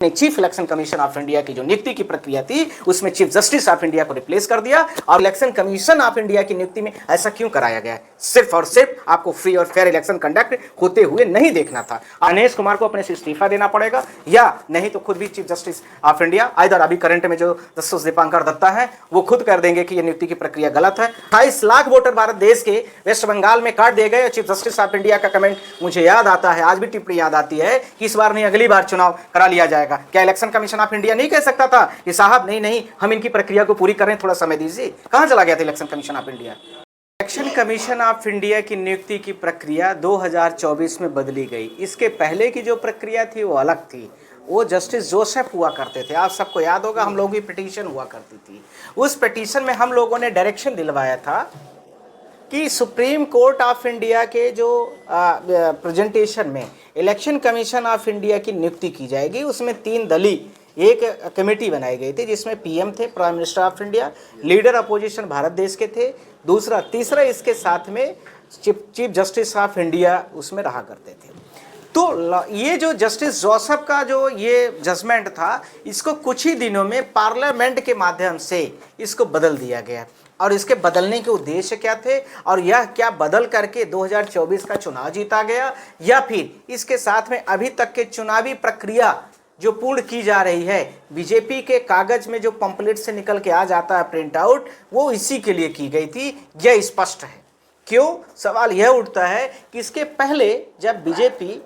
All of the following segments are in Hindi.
Chief election commission of India की जो नियुक्ति की प्रक्रिया थी उसमें चीफ जस्टिस ऑफ इंडिया को रिप्लेस कर दिया। और इलेक्शन कमीशन ऑफ इंडिया की नियुक्ति में ऐसा क्यों कराया गया है? सिर्फ और सिर्फ आपको फ्री और फेयर इलेक्शन कंडक्ट होते हुए नहीं देखना था। अनिश कुमार को अपने से इस्तीफा देना पड़ेगा या नहीं तो खुद भी chief justice of India either अभी करंट में जो जस्टिस दीपांकर दत्ता है वो खुद कर देंगे कि यह नियुक्ति की प्रक्रिया गलत है। 28 लाख वोटर भारत देश के वेस्ट बंगाल में काट दिए गए। चीफ जस्टिस ऑफ इंडिया का कमेंट मुझे याद आता है, आज भी टिप्पणी याद आती है कि इस बार नहीं अगली बार चुनाव करा लिया जाएगा। क्या इलेक्शन कमीशन ऑफ इंडिया नहीं कह सकता था कि साहब नहीं हम इनकी प्रक्रिया को पूरी करें, थोड़ा समय दीजिए? कहां चला गया था election commission of India? Election commission of India की नियुक्ति की प्रक्रिया 2024 में बदली गई। इसके पहले की जो प्रक्रिया थी वो अलग थी। वो जस्टिस जोसेफ हुआ करते थे, आप सबको याद होगा। हम लोगों की पिटीशन हुआ करती थी। उस पिटीशन में हम लोगों ने डायरेक्शन दिलवाया था कि सुप्रीम कोर्ट ऑफ इंडिया के जो प्रेजेंटेशन में इलेक्शन कमीशन ऑफ इंडिया की नियुक्ति की जाएगी उसमें 3 दलीय एक कमेटी बनाई गई थी जिसमें पीएम थे, prime minister of India, leader opposition Bharat देश के थे, तीसरा इसके साथ में चीफ जस्टिस ऑफ इंडिया उसमें रहा करते थे। तो ये जो जस्टिस जोसेफ का जो ये जजमेंट था इसको कुछ ही दिनों में पार्लियामेंट के माध्यम से इसको बदल दिया गया। और इसके बदलने के उद्देश्य क्या थे और यह क्या बदल करके 2024 का चुनाव जीता गया या फिर इसके साथ में अभी तक के चुनावी प्रक्रिया जो पूर्ण की जा रही है, बीजेपी के कागज में जो पंपलेट से निकल के आ जाता है प्रिंट आउट, वो इसी के लिए की गई थी, यह स्पष्ट है। क्यों? सवाल यह उठता है कि इसके पहले जब बीजेपी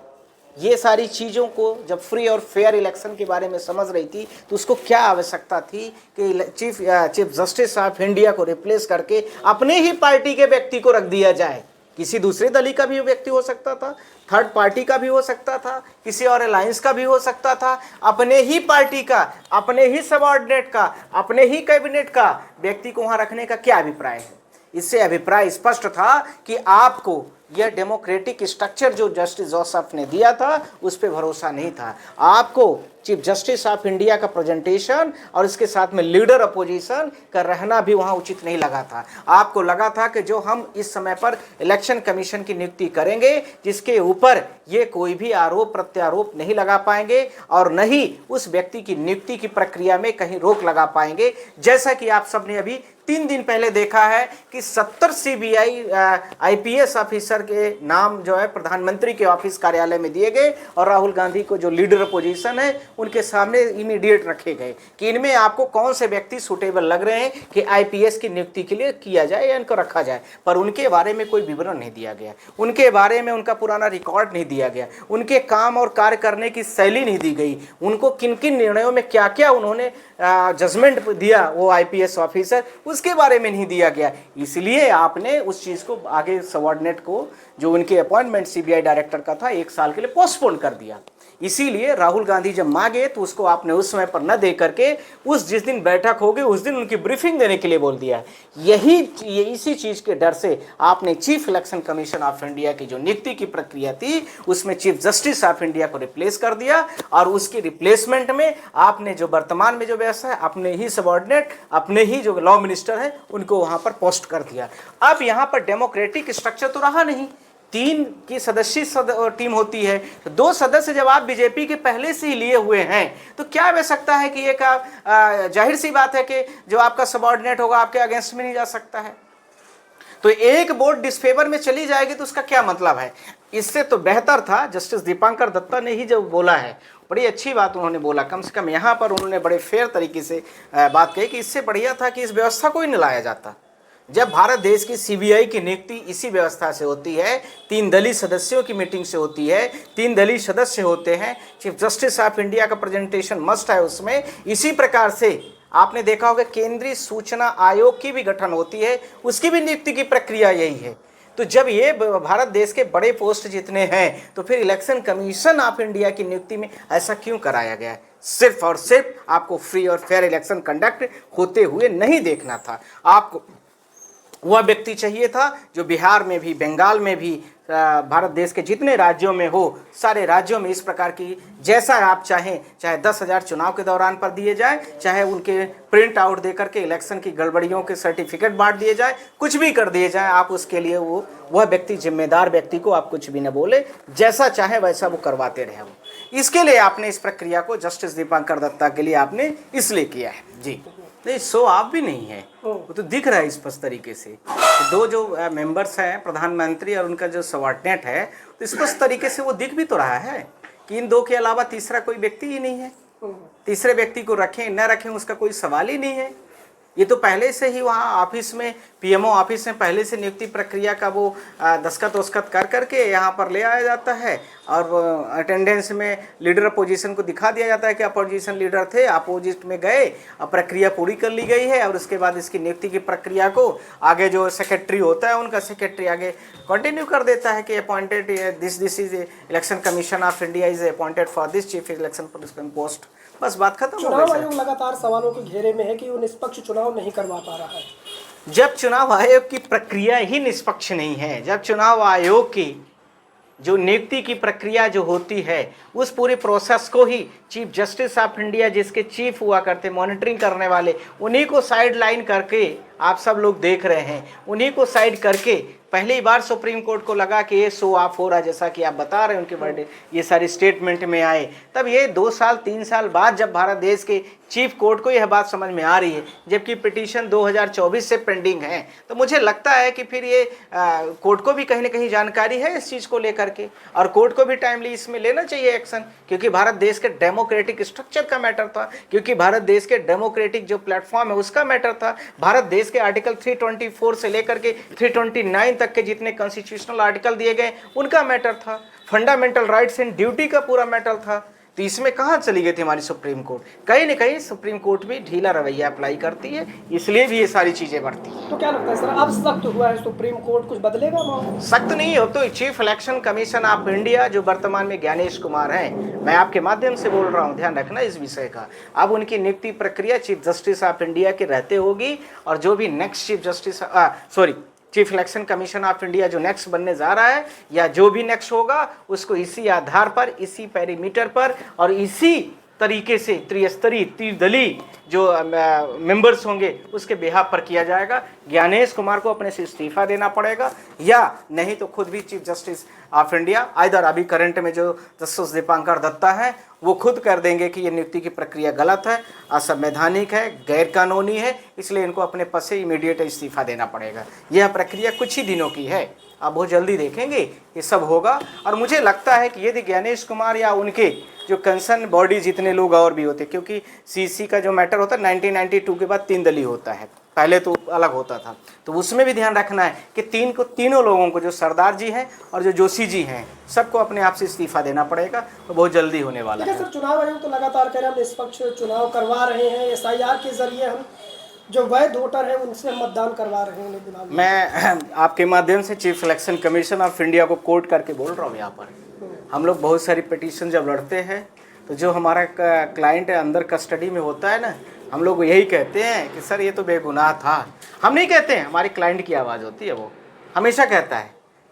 ये सारी चीज़ों को जब फ्री और फेयर इलेक्शन के बारे में समझ रही थी तो उसको क्या आवश्यकता थी कि चीफ जस्टिस ऑफ इंडिया को रिप्लेस करके अपने ही पार्टी के व्यक्ति को रख दिया जाए? किसी दूसरे दल का भी व्यक्ति हो सकता था, थर्ड पार्टी का भी हो सकता था, किसी और अलायंस का भी हो सकता था। अपने ही पार्टी का, अपने ही सबऑर्डिनेट का, अपने ही कैबिनेट का व्यक्ति को वहाँ रखने का क्या अभिप्राय है? इससे अभिप्राय स्पष्ट था कि आपको यह डेमोक्रेटिक स्ट्रक्चर जो जस्टिस जोसेफ ने दिया था उस पर भरोसा नहीं था। आपको चीफ जस्टिस ऑफ इंडिया का प्रेजेंटेशन और इसके साथ में लीडर अपोजिशन का रहना भी वहां उचित नहीं लगा था। आपको लगा था कि जो हम इस समय पर इलेक्शन कमीशन की नियुक्ति करेंगे जिसके ऊपर ये कोई भी आरोप प्रत्यारोप नहीं लगा पाएंगे और न ही उस व्यक्ति की नियुक्ति की प्रक्रिया में कहीं रोक लगा पाएंगे। जैसा कि आप सबने अभी 3 दिन पहले देखा है कि 70 सीबीआई आईपीएस ऑफिसर के नाम जो है प्रधानमंत्री के ऑफिस कार्यालय में दिए गए और राहुल गांधी को जो लीडर अपोजिशन है उनके सामने इमीडिएट रखे गए कि इनमें आपको कौन से व्यक्ति सुटेबल लग रहे हैं कि आईपीएस की नियुक्ति के लिए किया जाए या इनको रखा जाए। पर उनके बारे में कोई विवरण नहीं दिया गया, उनके बारे में उनका पुराना रिकॉर्ड नहीं दिया गया, उनके काम और कार्य करने की शैली नहीं दी गई, उनको किन किन निर्णयों में क्या क्या उन्होंने जजमेंट दिया वो आईपीएस ऑफिसर, उसके बारे में नहीं दिया गया। इसलिए आपने उस चीज़ को आगे सबऑर्डिनेट को जो उनके अपॉइंटमेंट सीबीआई डायरेक्टर का था 1 साल के लिए पोस्टपोन कर दिया। इसीलिए राहुल गांधी जब मांगे तो उसको आपने उस समय पर न दे करके उस जिस दिन बैठक होगी उस दिन उनकी ब्रीफिंग देने के लिए बोल दिया। इसी चीज़ के डर से आपने chief election commission of India की जो नियुक्ति की प्रक्रिया थी उसमें चीफ जस्टिस ऑफ इंडिया को रिप्लेस कर दिया और उसकी रिप्लेसमेंट में आपने जो वर्तमान में जो व्यवस्था है अपने ही सबऑर्डिनेट, अपने ही जो लॉ मिनिस्टर है उनको वहां पर पोस्ट कर दिया। अब यहाँ पर डेमोक्रेटिक स्ट्रक्चर तो रहा नहीं। 3 की सदस्यीय टीम होती है, तो 2 सदस्य जब आप बीजेपी के पहले से ही लिए हुए हैं तो क्या आवश्यकता है कि एक जाहिर सी बात है कि जो आपका सबऑर्डिनेट होगा आपके अगेंस्ट में नहीं जा सकता है। तो एक वोट डिसफेवर में चली जाएगी तो उसका क्या मतलब है? इससे तो बेहतर था जस्टिस दीपांकर दत्ता ने ही जो बोला है, बड़ी अच्छी बात उन्होंने बोला। कम से कम यहाँ पर उन्होंने बड़े फेयर तरीके से बात कही कि इससे बढ़िया था कि इस व्यवस्था को ही नहीं लाया जाता। जब भारत देश की सीबीआई की नियुक्ति इसी व्यवस्था से होती है, 3 दलीय सदस्यों की मीटिंग से होती है, 3 दलीय सदस्य होते हैं, चीफ जस्टिस ऑफ इंडिया का प्रेजेंटेशन मस्ट है उसमें। इसी प्रकार से आपने देखा होगा केंद्रीय सूचना आयोग की भी गठन होती है, उसकी भी नियुक्ति की प्रक्रिया यही है। तो जब ये भारत देश के बड़े पोस्ट जितने हैं तो फिर इलेक्शन कमीशन ऑफ इंडिया की नियुक्ति में ऐसा क्यों कराया गया है? सिर्फ और सिर्फ आपको फ्री और फेयर इलेक्शन कंडक्ट होते हुए नहीं देखना था। आपको वह व्यक्ति चाहिए था जो बिहार में भी, बंगाल में भी, भारत देश के जितने राज्यों में हो सारे राज्यों में इस प्रकार की जैसा आप चाहें, चाहे 10,000 चुनाव के दौरान पर दिए जाए, चाहे उनके प्रिंट आउट दे करके इलेक्शन की गड़बड़ियों के सर्टिफिकेट बांट दिए जाए, कुछ भी कर दिए जाए, आप उसके लिए वह व्यक्ति, जिम्मेदार व्यक्ति को आप कुछ भी न बोले, जैसा चाहे वैसा वो करवाते रहे। वो इसके लिए आपने इस प्रक्रिया को जस्टिस दीपांकर दत्ता के लिए आपने इसलिए किया है जी। नहीं, सो आप भी नहीं है, वो तो दिख रहा है स्पष्ट तरीके से। तो दो जो मेंबर्स हैं, प्रधानमंत्री और उनका जो सबऑर्डिनेट है, तो स्पष्ट तरीके से वो दिख भी तो रहा है कि इन दो के अलावा तीसरा कोई व्यक्ति ही नहीं है। तीसरे व्यक्ति को रखें न रखें उसका कोई सवाल ही नहीं है। ये तो पहले से ही वहाँ ऑफिस में, पीएमओ ऑफिस में पहले से नियुक्ति प्रक्रिया का वो दस्खत वस्खत कर करके यहाँ पर ले आया जाता है और अटेंडेंस में लीडर अपोजिशन को दिखा दिया जाता है कि अपोजिशन लीडर थे, अपोजिट में गए, अब प्रक्रिया पूरी कर ली गई है और उसके बाद इसकी नियुक्ति की प्रक्रिया को आगे जो सेक्रेटरी होता है उनका सेक्रेटरी आगे कंटिन्यू कर देता है कि appointed this is election commission of India is appointed for this chief election post. बस बात खत्म हो गई। चुनाव आयोग लगातार सवालों के घेरे में है कि वो निष्पक्ष चुनाव नहीं करवा पा रहा है। जब चुनाव आयोग की प्रक्रिया ही निष्पक्ष नहीं है, जब चुनाव आयोग की जो नियुक्ति की प्रक्रिया जो होती है उस पूरे प्रोसेस को ही चीफ जस्टिस ऑफ इंडिया, जिसके चीफ हुआ करते मॉनिटरिंग करने वाले, उन्हीं को साइड लाइन करके आप सब लोग देख रहे हैं, उन्हीं को साइड करके पहली बार सुप्रीम कोर्ट को लगा कि ये शो ऑफ हो रहा, जैसा कि आप बता रहे हैं उनके बर्थडे ये सारी स्टेटमेंट में आए, तब ये 2 साल 3 साल बाद जब भारत देश के चीफ कोर्ट को यह बात समझ में आ रही है, जबकि पिटीशन 2024 से पेंडिंग है, तो मुझे लगता है कि फिर ये कोर्ट को भी कहीं ना कहीं जानकारी है इस चीज़ को लेकर के, और कोर्ट को भी टाइमली इसमें लेना चाहिए एक्शन, क्योंकि भारत देश के डेमोक्रेटिक स्ट्रक्चर का मैटर था, क्योंकि भारत देश के डेमोक्रेटिक जो प्लेटफॉर्म है उसका मैटर था, भारत देश के आर्टिकल 324 से लेकर के 329 तक के जितने कॉन्स्टिट्यूशनल आर्टिकल दिए गए उनका मैटर था, फंडामेंटल राइट्स एंड ड्यूटी का पूरा मैटर था। तो इसमें कहाँ चली गई थी हमारी सुप्रीम कोर्ट? कहीं न कहीं सुप्रीम कोर्ट भी ढीला रवैया अप्लाई करती है, इसलिए भी ये सारी चीजें बढ़ती हैं। तो क्या लगता है सर, अब सख्त हुआ है सुप्रीम कोर्ट, कुछ बदलेगा मामला? सख्त नहीं हो तो chief election commission of India जो वर्तमान में ज्ञानेश कुमार हैं, मैं आपके माध्यम से बोल रहा हूँ, ध्यान रखना इस विषय का, अब उनकी नियुक्ति प्रक्रिया चीफ जस्टिस ऑफ इंडिया के रहते होगी, और जो भी next chief election commission of India जो नेक्स्ट बनने जा रहा है या जो भी नेक्स्ट होगा उसको इसी आधार पर, इसी पैरामीटर पर और इसी तरीके से त्रिस्तरीय त्रिदलीय जो मेंबर्स होंगे उसके बिहाफ पर किया जाएगा। ज्ञानेश कुमार को अपने से इस्तीफा देना पड़ेगा, या नहीं तो खुद भी chief justice of India either अभी करंट में जो जस्टिस दीपांकर दत्ता है वो खुद कर देंगे कि ये नियुक्ति की प्रक्रिया गलत है, असंवैधानिक है, गैर कानूनी है, इसलिए इनको अपने पद से इमीडिएट इस्तीफा देना पड़ेगा। यह प्रक्रिया कुछ ही दिनों की है, आप बहुत जल्दी देखेंगे ये सब होगा। और मुझे लगता है कि यदि ज्ञानेश कुमार या उनके जो कंसर्न बॉडी जितने लोग और भी होते, क्योंकि सीसी का जो मैटर होता है 1992 के बाद 3 दलीय होता है, पहले तो अलग होता था, तो उसमें भी ध्यान रखना है कि तीनों लोगों को, जो सरदार जी हैं और जो जोशी जी हैं, सबको अपने आप से इस्तीफा देना पड़ेगा, तो बहुत जल्दी होने वाला है। सर, चुनाव आयोग तो लगातार कह रहे हैं निष्पक्ष चुनाव करवा रहे हैं, SIR के जरिए हम जो वैध वोटर है उनसे मतदान करवा रहे हैं उन्हें। मैं आपके माध्यम से chief election commission of India को कोट करके बोल रहा हूँ, यहाँ पर हम लोग बहुत सारी पिटीशन जब लड़ते हैं तो जो हमारा क्लाइंट अंदर कस्टडी में होता है ना, हम लोग यही कहते हैं कि सर ये तो बेगुनाह था। हम नहीं कहते हैं, हमारी क्लाइंट की आवाज़ होती है, वो हमेशा कहता है।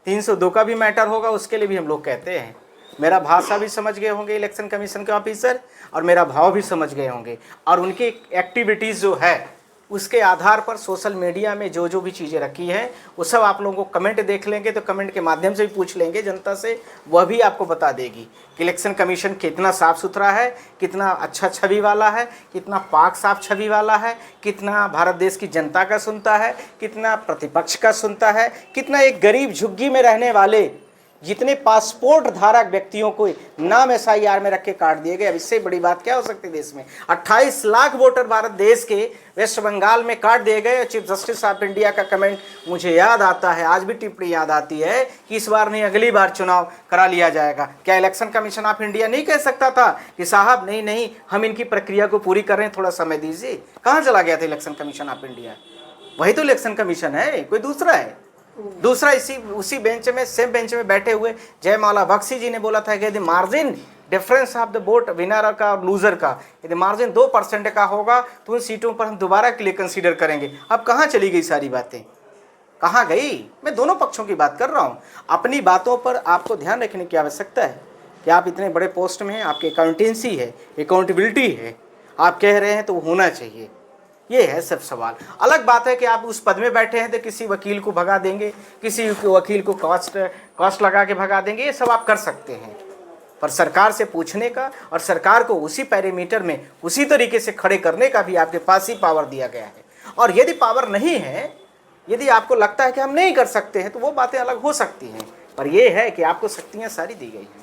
302 का भी मैटर होगा उसके लिए भी हम लोग कहते हैं। मेरा भाषा भी समझ गए होंगे इलेक्शन कमीशन के ऑफिसर, और मेरा भाव भी समझ गए होंगे, और उनकी एक्टिविटीज़ जो है उसके आधार पर सोशल मीडिया में जो भी चीज़ें रखी हैं वो सब आप लोगों को कमेंट देख लेंगे, तो कमेंट के माध्यम से भी पूछ लेंगे जनता से, वह भी आपको बता देगी कि इलेक्शन कमीशन कितना साफ़ सुथरा है, कितना अच्छा छवि वाला है, कितना पाक साफ छवि वाला है, कितना भारत देश की जनता का सुनता है, कितना प्रतिपक्ष का सुनता है, कितना एक गरीब झुग्गी में रहने वाले जितने पासपोर्ट धारक व्यक्तियों को नाम SIR में रख के काट दिए गए। अब इससे बड़ी बात क्या हो सकती है देश में? 28 लाख वोटर भारत देश के वेस्ट बंगाल में काट दिए गए। चीफ जस्टिस ऑफ इंडिया का कमेंट मुझे याद आता है, आज भी टिप्पणी याद आती है कि इस बार नहीं अगली बार चुनाव करा लिया जाएगा। क्या इलेक्शन कमीशन ऑफ इंडिया नहीं कह सकता था कि साहब नहीं हम इनकी प्रक्रिया को पूरी कर रहे हैं, थोड़ा समय दीजिए? कहाँ चला गया था इलेक्शन कमीशन ऑफ इंडिया? वही तो इलेक्शन कमीशन है, कोई दूसरा है। दूसरा उसी बेंच में, सेम बेंच में बैठे हुए जयमाला बख्शी जी ने बोला था कि यदि margin difference of the vote winner का और लूजर का यदि मार्जिन 2% का होगा तो उन सीटों पर हम दोबारा के लिए कंसीडर करेंगे। अब कहाँ चली गई सारी बातें, कहाँ गई? मैं दोनों पक्षों की बात कर रहा हूँ। अपनी बातों पर आपको ध्यान रखने की आवश्यकता है कि आप इतने बड़े पोस्ट में हैं, आपकी अकाउंटेंसी है, अकाउंटेबिलिटी है, आप कह रहे हैं तो होना चाहिए, ये है सब सवाल। अलग बात है कि आप उस पद में बैठे हैं तो किसी वकील को भगा देंगे, किसी वकील को कॉस्ट लगा के भगा देंगे, ये सब आप कर सकते हैं। पर सरकार से पूछने का और सरकार को उसी पैरामीटर में उसी तरीके से खड़े करने का भी आपके पास ही पावर दिया गया है। और यदि पावर नहीं है, यदि आपको लगता है कि हम नहीं कर सकते हैं, तो वो बातें अलग हो सकती हैं, पर यह है कि आपको शक्तियाँ सारी दी गई हैं।